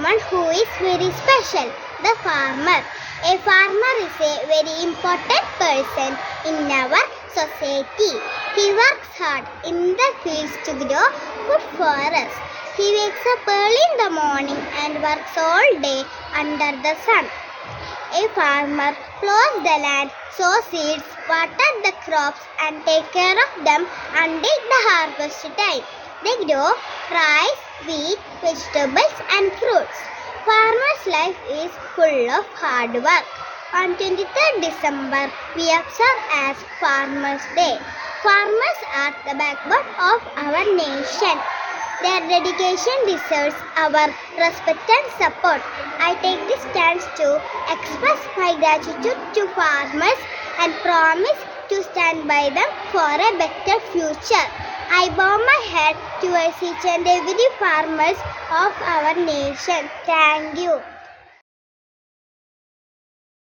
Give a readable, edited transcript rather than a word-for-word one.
someone who is very special, the farmer. A farmer is a very important person in our society. He works hard in the fields to grow food for us. He wakes up early in the morning and works all day under the sun. A farmer plows the land, sows seeds, waters the crops and takes care of them until the harvest time. They grow rice, wheat, vegetables and fruits. Farmer's life is full of hard work. On 23rd December, we observe as Farmers' Day. Farmers are the backbone of our nation. Their dedication deserves our respect and support. I take this chance to express my gratitude to farmers and promise to stand by them for a better future. I bow my head towards each and every farmers of our nation. Thank you.